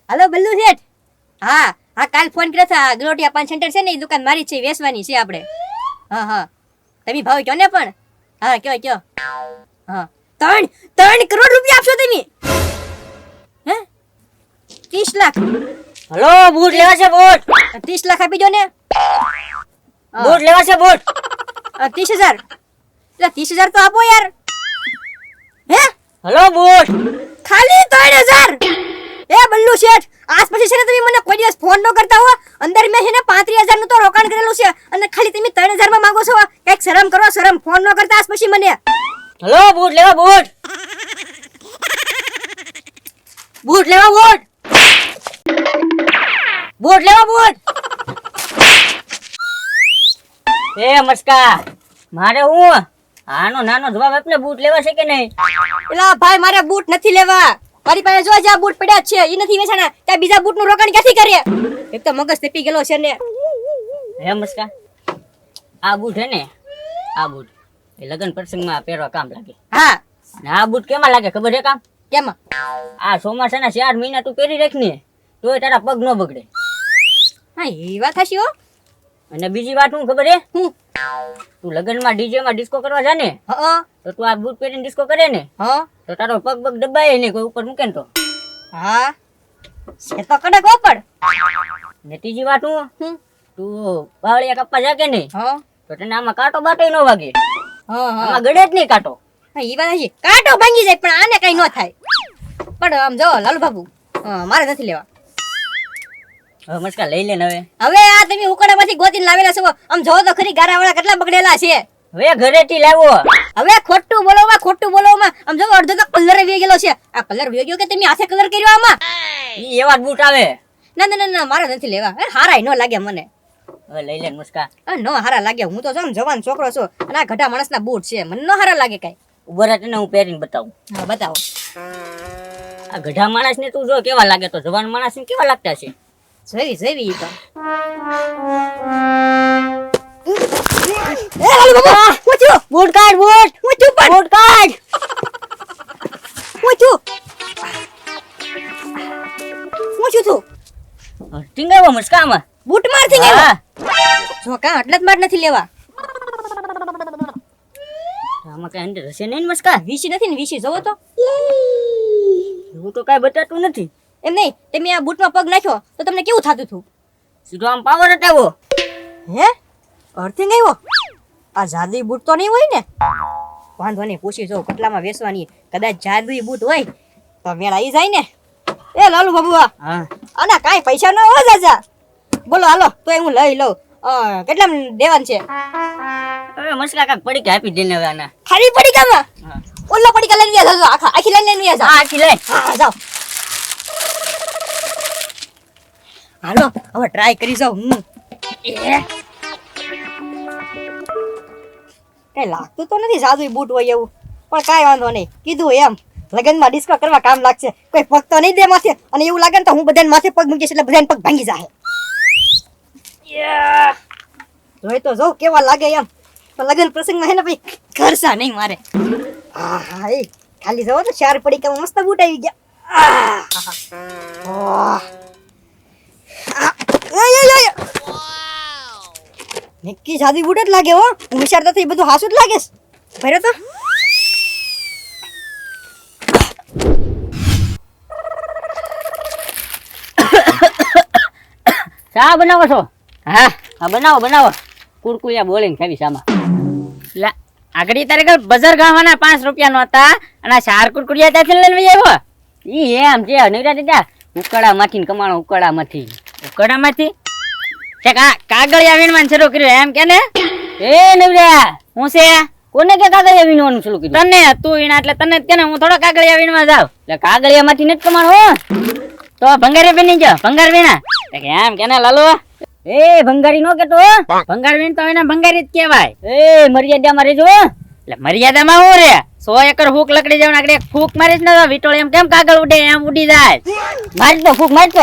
હાલો બલ્લુ શેઠ. હા હા, કાલ ફોન કર્યો હતો. ગલોટિયા પાન સેન્ટર છે ને, એ દુકાન મારી છે, વેચવાની છે આપણે. હા હા, તમે ભાવ કયો ને પણ. હા કયો. હા 3 કરોડ રૂપિયા આપશો તમે? હે 30 લાખ? હલો, બૂટ લેવા છે બૂટ. 30 લાખ આપી દો ને. બૂટ લેવા છે બૂટ. 30,000. એટલે 30,000 તો આપો યાર. હે હલો બૂટ. ખાલી 3,000? એ બલ્લુ શેઠ, આજ પછી છે ને તમે મને કોઈ દિવસ ફોન ન કરતા હો. અંદર મેં છે ને 35,000 નું તો રોકાણ કરેલું છે અને ખાલી તમે 3,000 માં માંગો છો. કઈક શરમ કરો, શરમ. ફોન ન કરતા આજ પછી મને. હલો, બૂટ લેવા બૂટ. બૂટ લેવા બૂટ. બૂટ લેવા બૂટ. એ મસ્કા, મારે હું આનો નાનો જવાબ આપને, બૂટ લેવા છે કે નહીં? એલા ભાઈ, મારે બૂટ નથી લેવા. મારી પાસે જો જ્યાં બૂટ પડ્યા છે એ નથી વેચાના. ત્યાં બીજા બૂટ નું રોકાણ ક્યાંથી કરીએ? એક તો મગજ તપી ગયેલો છે ને. હે મસ્કા, આ બૂટ હે ને, આ બૂટ એ લગન પ્રસંગમાં પહેરવા કામ લાગે. હા, અને આ બૂટ કેમાં લાગે ખબર છે કામ? કેમાં? આ ચોમાસાના 4 મહિના તું પહેરી રાખ ને, તોય તારા પગ ન બગડે. હા, એ વાત હશી હો. અને બીજી વાત શું ખબર હે? હું? તું લગનમાં ડીજે માં ડિસ્કો કરવા જા ને, હા તો તું આ બૂટ પહેરીને ડિસ્કો કરે ને, હા તો તારો પગ પગ દબાય ને કોઈ ઉપર મૂકે ને તો. હા, છે તો કડક હો પણ. ને ત્રીજી વાત હું, હું? તું બાવળિયા કાપવા જા કે નહીં, હા તો તને આમાં કાંટો બાટો ન વાગે. હા હા, આમાં ગળે જ નહીં કાંટો. હા એ વાત હશી. કાંટો ભાંગી જાય પણ આને કઈ ન થાય. પણ આમ જો લાલુ બાબુ, મારે નથી લેવા. હવે મસ્કા લઈ લે ને હવે. હવે આ તમે ઉકડામાંથી ગોતીને લાવેલા છો. આમ જોવો તો ખરી ગારાવાળા કેટલા બગડેલા છે. હવે ઘરેથી લાવ્યો. હવે ખોટું બોલોમાં આમ જો અડધો તો કલર વી ગયેલો છે. આ કલર વી ગયો કે તમે હાથે કલર કર્યો આમાં? ઈ એવા જ બૂટ આવે. ના મારે નથી લેવા. હારાય ન લાગે મને. હવે લઈ લે મસ્કા. નો હારા લાગે. હું તો આમ જવાન છોકરો છું અને આ ઘટા માણસના બૂટ છે. મને નો હારા લાગે કઈ. ઉભો રહે તને હું પહેરીને બતાવું. હા બતાવો. આ ગઢા માણસ ને તું જો કેવા લાગે, તો જવાન માણસ ને કેવા લાગતા છે. જેવી તો. એ લાલુ બાબા, હું છું? બૂટ કાઢ બૂટ. હું છું પણ? બૂટ કાઢ. હું છું તું? ટીંગાવો મસ્કામાં. બૂટ મારથી ગયો. હા. જો કા એટલે જ માર નથી લેવા. આમાં કઈ અંદર હશે નહીં ને મસ્કા? વીસી નથી ને વીસી જોવો તો. એવું તો કઈ બતાતું નથી. એમ નહીં, તમે આ બૂટમાં પગ નાખ્યો તો તમને કેવું થતું હતું? સીધો આમ પાવર હટાવો. હે અર્થિંગ આવ્યો? આ જાદુઈ બૂટ તો નહીં હોય ને? વાંધો નહીં, પૂછી જો કેટલામાં વેચવાની. કદાચ જાદુઈ બૂટ હોય તો મેળ આવી જાય ને. એ લાલુ બાબુ, હા. આના કાંઈ પૈસા ન હોય જાજા. બોલો હાલો તો હું લઈ લઉં. કેટલા દેવાન છે? હવે મસ્કા કાક પડી કે આપી દેને હવે આના. ખાલી પડીકામાં? હા. ઓલા પડીકા લઈને જાજો. આખી લઈને જાઓ. હા આખી લઈ. હા જાઓ. હાલો હવે ટ્રાય કરી જાઉં. કઈ લાગતું તો નથી જાદુઈ બૂટ હોય એવું, પણ કાંઈ વાંધો નહીં. કીધું એમ લગનમાં ડિસ્કો કરવા કામ લાગશે. કોઈ પગ તો નહીં દે માથે, અને એવું લાગે ને તો હું બધાને માથે પગ મૂકીશ એટલે બધાને પગ ભાંગી જાય. જોઈ તો જો કેવા લાગે એમ. તો લગન પ્રસંગમાં હે ને ભાઈ ખર્ચા નહીં મારે. હા એ ખાલી જવો તો 4 પડીકામાં મસ્ત બૂટ આવી ગયા. નક્કી જાદુઈ બૂટ જ લાગે હો. હું વિચારતો તો એ બધું હાસું જ લાગે છે. ભર્યો તો શા બનાવો છો? હા હા બનાવો. કુરકુરિયા બોલીને ખાવી સામા. લા આગળ તારે કઈ બજાર ગાવાના 5 રૂપિયા નો હતા અને આ 4 કુરકુરિયા ત્યાંથી લઈને આવ્યો. ઈ એમ છે નૈરા દીધા ઉકળામાંથી કમાણો ઉકળામાંથી છે કાગળિયા વીણવાનું શરૂ કર્યું એમ કે ને? એ નૈરા હું છે કોને કે કાગળિયા વીણવાનું શરૂ કર્યું? તને તું વીણા એટલે તને કે ને હું થોડો કાગળિયા વીણવા જાવ. એટલે કાગળિયામાંથી નથી કમાણો હો. તો ભંગારી વીણી ગયો. ભંગાર વીણા એમ કે ને લાલુ? એ ભંગારી નો કેતો, ભંગાર વીણ તો એને ભંગારી જ કહેવાય. એ મર્યાદામાં રહેજો. એટલે મર્યાદામાં હું રે 100 એકર ફૂક લકડી જાવ આગળ એક ફૂક મારી જ ન વિટોળ એમ કેમ કાગળ ઉડે એમ ઉડી જાય. મારી તો ફૂક મારી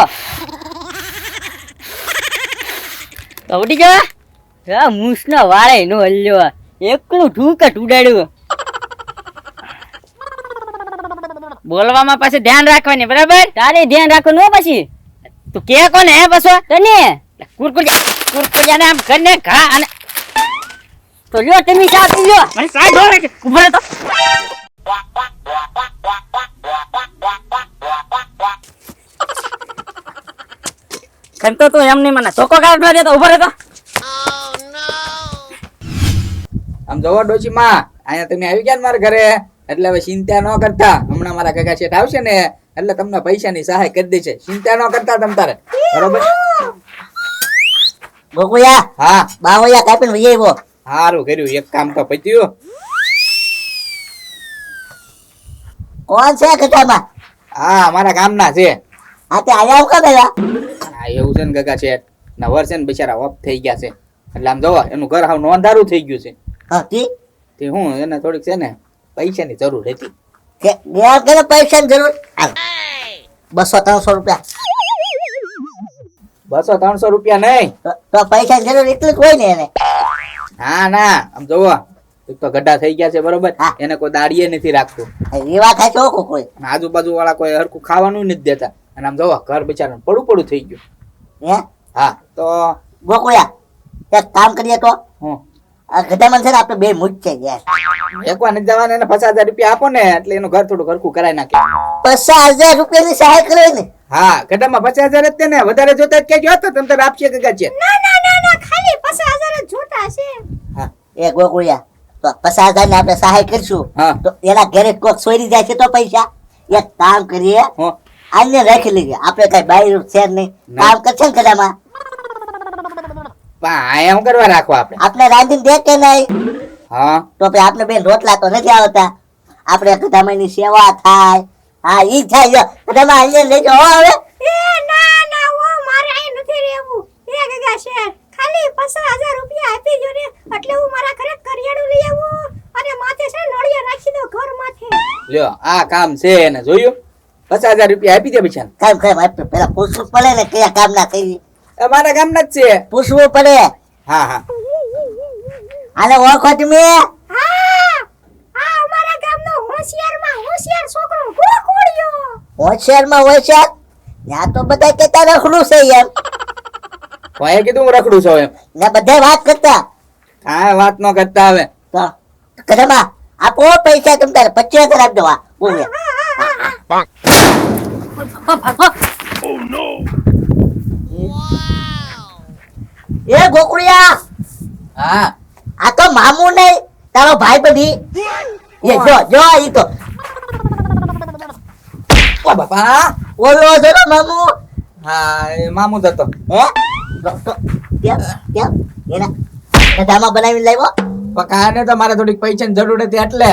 તો ઉડી ગયો. હા મૂસનો વાળે નો હલ્યો, એકલું ઠૂકટ ઉડાડ્યું. બોલવામાં પાછું ધ્યાન રાખવાની, બરાબર? તારે ધ્યાન રાખવાનું પછી તું કે કોને હે બસો તને કુરકુરિયાને આમ કરીને ઘા અને તો લ્યો તમે ચા પી લ્યો મને ચા ઢોળે છે ઉભો રહે તો કંતો તું એમ નહીં મને ધોકો કાઢવા દે તો ઉભો રહે તો આમ જોવો ડોશી માં અહીંયા તમે આવી ગયા ને મારા ઘરે એટલે હવે ચિંતા ન કરતા હમણાં મારા કાકા શેઠ આવશે ને એટલે તમને પૈસાની સહાય કરી દેશે ચિંતા ન કરતા તમ તારે બરોબર ગોકુયા હા બાવળિયા કાપીને વહી આવ્યો. સારું કર્યું એક કામ તો પત્યું કોણ છે ગધામાં? હા મારા ગામના છે આ તે આયા આવ પેલા હા એવું છે ને કાકા શેઠ ના વર્ષ છે ને બિચારા ઓફ થઈ ગયા છે એટલે આમ જોવો એનું ઘર હાવ નોંધારું થઈ ગયું છે હા તી તે હું એને થોડીક છે ને પૈસાની જરૂર હતી કે ગયા કે પૈસાની જરૂર હાલ 200-300 રૂપિયા 200-300 રૂપિયા નહીં તો પૈસાની જરૂર એટલી જ હોય ને એને. ના ના આમ જોવો એક તો ગड्ढा થઈ ગયા છે બરોબર હા. એને કોઈ દાડીએ નથી રાખતું એ વાત થાય તો કોઈ અને આજુબાજુ વાળા કોઈ હરખું ખાવાનું નથી દેતા અને આમ જોવો ઘર બિચારાને પડું થઈ ગયું હે હા તો ગોકુયા એક કામ કરીએ તો હું આ ગધામાં છે ને આપણે બે મૂજ છે યાર એકવાર નથી જવાને એને 50,000 રૂપિયા આપો ને એટલે એનું ઘર થોડું હરખું કરાવી નાખે 50,000 રૂપિયાની સહાય કરે ને. હા ગઢામાં 50,000 જ તે ને વધારે જોતા જ કેજો તો તમ તારે આપશે કે છે ખાલી 50,000 જ જોતા છે. હા એ ગોકુયા તો 50,000 ને આપણે સહાય કરીશું હા. તો એના ઘરે કોક ચોરી જાય છે તો પૈસા એક કામ કરીએ હું આને રાખી લઈએ આપણે કઈ બાય છે નહીં કામ કરશે ને ગધામાં પણ આયા હું કરવા રાખવા આપણે આપણે રાંધીને દે કે નહીં હા તો પછી આપણે બેન રોટલા તો નથી આવતા આપણે ગધામાની સેવા થાય હા ઈ થાય જો ગધામાં આઈને લઈ જાઓ હવે એ ના ઓ મારે અહીં નથી રહેવું. એ ગગા શેર ખાલી 50,000 રૂપિયા આપી જો ને એટલે હું મારા ઘરે કરિયાણું લઈ આવું અને માથે છે ને નળિયા રાખી દો ઘર માથે. લ્યો આ કામ છે એને જોયું 50,000 રૂપિયા આપી દે બિચારા કામ કામ આપણે પેલા પૂછવું પડે ને કયા કામ ના થઈ એ મારા ગામના જ છે પૂછવું પડે હા હા આને ઓળખો તમે હા અમારા ગામનો હોશિયાર છોકરો ગોકુળિયો. હોશિયારમાં હોશિયાર ત્યાં તો બધા કેતા રખડું છે એમ કોઈએ કીધું હું રખડું છું એમ ને બધા વાત કરતા કાંઈ વાત ન કરતા હવે તો કદમા આપો પૈસા તમ તારે 25,000 આપજો આ બોલે એ ગોકુળિયા હા આ તો મામુ નહીં તારો ભાઈ બધી એ જો ઈ તો ઓ બાપા ઓલો છે ને મામુ હા એ મામુદ હતો હે તો કેમ એના ગધામાં બનાવીને લાવ્યો પકાને તો મારે થોડીક પૈસાની જરૂર હતી એટલે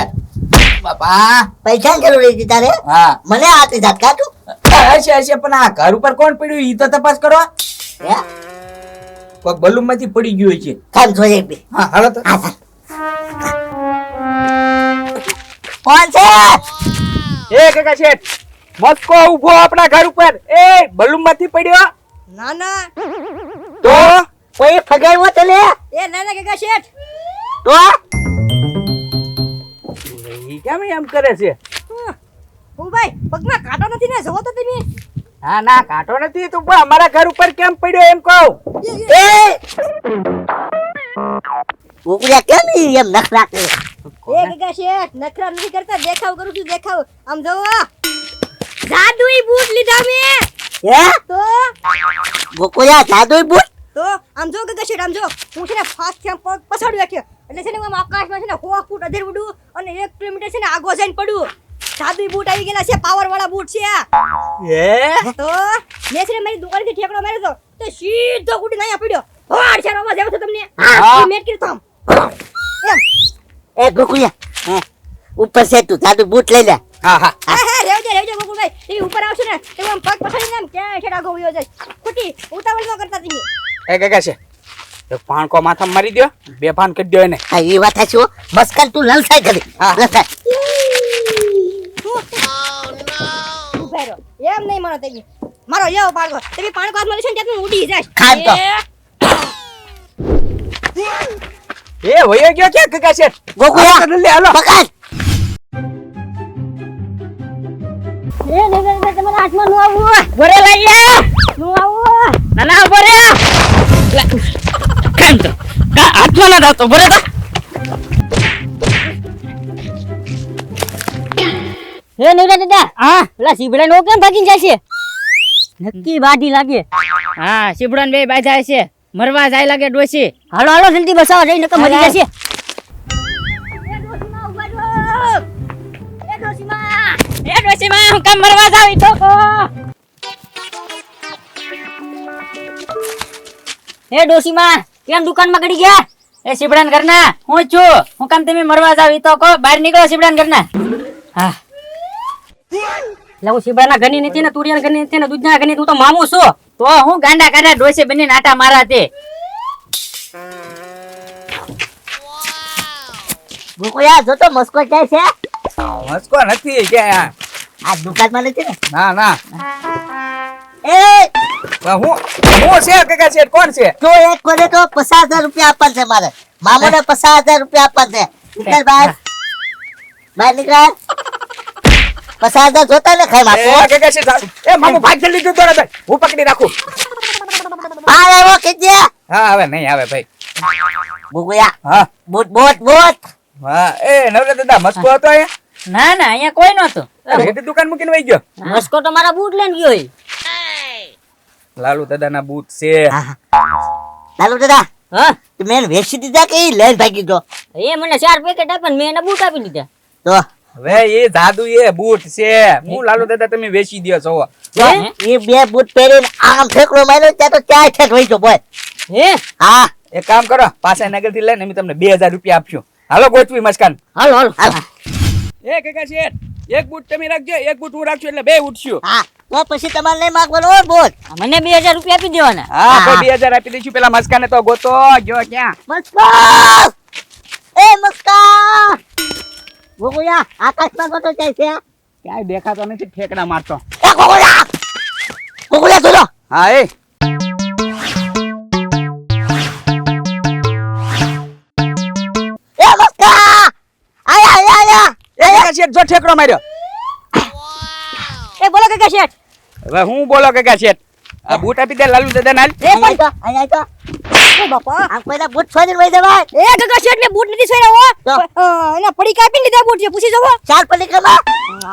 બાપા પૈસાની જરૂર હતી તારે હા મને આતી જાત કાઢું હશે પણ આ ઘર ઉપર કોણ પડ્યું ઈ તો તપાસ કરો હે કોક બલૂમ માંથી પડી ગયું છે કામ જોઈએ બે હા હાલો તો કોણ છે એ કાકા શેઠ મસ્કો ઉભો આપણા ઘર ઉપર એ બલૂમ માંથી પડ્યો ના તો કોઈ ફગાવ્યો તને એ ના ગગા શેઠ તો ઈ કેમ એમ કરે છે હું ભાઈ પગમાં કાંટો નથી ને જવો તો તમે. હા ના કાંટો નથી તું પણ અમારા ઘર ઉપર કેમ પડ્યો એમ કહું એ ગોકુળિયા કેમ ઈ એમ નખરા કરે એ ગગા શેઠ નખરા નથી કરતા દેખાવ કરું છું દેખાવ આમ જોવો જાદુઈ બૂટ લીધા મે હે તો ગોકુળિયા જાદુઈ બૂટ તો આમ જો ગગા શેઠ આમ જો હું છે ને ફાસ્ટ કેમ પગ પછાડી રાખ્યો એટલે છે ને હું આમ આકાશમાં છે ને 100 ફૂટ અધેર ઉડું અને 1 કિલોમીટર છે ને આગો જઈને પડું. જાદુઈ બૂટ આવી ગયેલા છે પાવર વાળા બૂટ છે આ. હે તો મેં છે ને મારી દુકાનેથી ઠેકડો માર્યો તો સીધો ઉડીને અહીંયા પડ્યો. હોડ છે અવાજ આવ્યો છે તમને હા. મેટ કર્યો તો આમ એમ એ ગોકુળિયા ઉપર છે તું જાદુઈ બૂટ લઈ લે હા હા રેવજે ગોકુળભાઈ તમે ઉપર આવશો ને તો આમ પગ પછાડીને આમ ક્યાં ઠેડા ગો વયો જાય ખોટી ઉતાવળ ન કરતા તમે. એ કાકા છે તો પાણકો માથામાં મારી દ્યો બે પાન કરી દ્યો એને હા એ વાત છે બસ કાલ તું લલસાઈ કરી હા. લલસાઈ ઉભા રહો. એમ નહીં માનો તમે મારો યવ પાડો તમે પાણકો હાથમાં લેશો ને ત્યાં તમે ઉડી જાય ખાન તો. એ વયો ગયો કે કાકા છે ગોકુળિયા લે હાલો પકડ તમારા હાથમાં નું આવું ઘરે લઈ નું આવું ના ના ઉભો રે લા, કાંઈ તો હાથમાં ના દાતો ઉભો રે તો. હે નવરા દાદા હા પેલા સીબડા નો કેમ ભાગીને જાય છે નક્કી બાડી લાગે હા શીબડાન બે બાજા છે મરવા જાય લાગે ડોશી. હાલો હાલો જલ્દી બસાવો જઈ નકર મરી જશે એ ડોશીમાં હું કામ મરવા જાવ ઈ તો કો. હે ડોસીમાં કેમ દુકાનમાં ગડી ગયા એ શીબડાન ઘરના હું છું. હું કામ તમે મરવા જાવ ઈ તો કો. બહાર નીકળો શીબડાન ઘરના. હા એટલે હું સીબડાના ઘરની નથી ને તુરિયાના ઘરની નથી ને દૂધના ઘરની તું તો મામું છો તો હું ગાંડા કાઢા ડોશી બની નાટા મારા તે. ગોકુળિયા જો તો મસ્કો ક્યાં છે મસ્કો નથી ક્યાં આ દુકાનમાં નથી ને ના ના એ હું છે કાકા શેઠ કોણ છે જો એક કોને તો 50,000 રૂપિયા આપવાના છે મારે મામોને 50,000 રૂપિયા આપવાના છે નીકળ બહાર બહાર નીકળ 50,000 જોતા ને ખાઈ એ માપો કાકા શેઠ એ મામુ ભાગ જલ્દી જતો રે ભાઈ હું પકડી રાખું હા આવ્યો કીજે હા હવે નહીં આવે ભાઈ ગોકુળિયા હા બૂટ બૂટ બૂટ હા એ નવરા દાદા મસ્કો હતો અહીંયા ના ના અહીંયા કોઈ નહોતું. રેતી દુકાન મૂકીને વહી ગયો મસ્કો તો મારા બૂટ લઈને ગયો ઈ. લાલુ દાદાના બૂટ છે ચાલો દાદા હા મેં વેચી દીધા કે ઈ લઈને ભાગી ગયો એ મને 4 પેકેટ આપ્યા ને મેં એને બૂટ આપી દીધા તો હવે એ જાદુ એ બૂટ છે હું લાલુ દાદા તમે વેચી દ્યો છો એ બે બૂટ પહેરીને આમ ઠેકડો માર્યો ત્યાં તો ચાય ઠેક વહી ગયો બોલ હે હા એક કામ કરો પાછા નગર થી લઈને અમે તમને 2000 રૂપિયા આપશું હાલો ગોઠવી મસ્કાન હાલો હાલો હાલ. એ કાકા શેઠ એક બૂટ તમે રાખજો એક બૂટ હું રાખશું એટલે બે ઉઠશું હા તો પછી તમારે નહીં માંગવાનો હોય બૂટ મને 2000 રૂપિયા આપી દેવાના હા તો 2000 આપી દઈશું પેલા મસ્કાને તો ગોતો ગયો ક્યાં મસ્કા એ મસ્કા ગોકુળિયા આકાશમાં ગોતો જાય છે ક્યાંય દેખાતો નથી ઠેકડા મારતો એ ગોકુળિયા ગોકુળિયા જોજો હા એ એ મસ્કા આયા આયા એ કાકા શેઠ જો ઠેકડો માર્યો એ બોલો કાકા શેઠ હવે હું બોલો કાકા શેઠ આ બૂટ આપી દે લાલુ દાદા નાલ એ પણ આયા તો એ બાપા આમ કોઈના બૂટ છોડીને વહી જવાય એ કાકા શેઠ ને બૂટ નથી સોયરા તો? હો એના પડી કાપી લીધા બૂટ છે પૂછી જવો ચાર પલીકામાં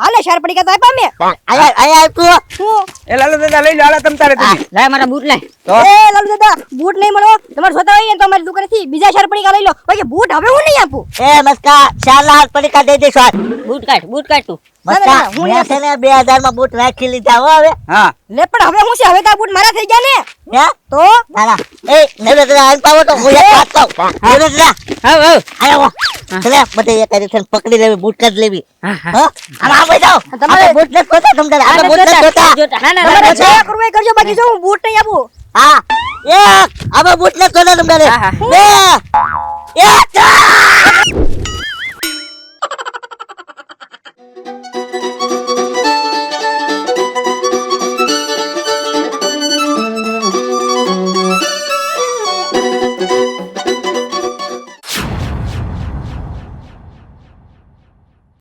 હાલે 4 પડી તો આપ્યા મેં આયા આયા તું હું એ લાલુ દાદા લઈ લો હાલો તમ તારે તમે લાય મારા બૂટ લાય તો એ લાલુ દાદા બૂટ નહીં મળો તમારે જોતા હોય ને તો અમારી દુકાનેથી બીજા 4 પડી લઈ લો બાકી બૂટ હવે હું નહીં આપું એ મસ્કા ચાર લાખ પલીકા દઈ દઈશ હાલ. બૂટ કાઢ તું મસ્કા હું મેં છે ને 2000 માં બૂટ રાખી લીધા હો હવે હા લે પણ હવે હું છે હવે તો આ બૂટ મારા થઈ ગયા ને હે તો ના ના એ નરેન્દ્ર આન પાવો તો હું એક વાત કહું નરેન્દ્ર હાવ હાવ. આયો ચલે બધે એક કરી થઈને પકડી લેવી બૂટ કાઢ લેવી હા હા હા આમ આમ વઈ જાઓ તમારે બૂટ નથી જોતા તમને આપણે બૂટ નથી જોતા ના ના તમારે ના, જે ના કરવું એ કરજો બાકી જો હું બૂટ નહીં આપું હા એક આમાં બૂટ નથી જોતા તમને હા, હા. બે એક ત્રણ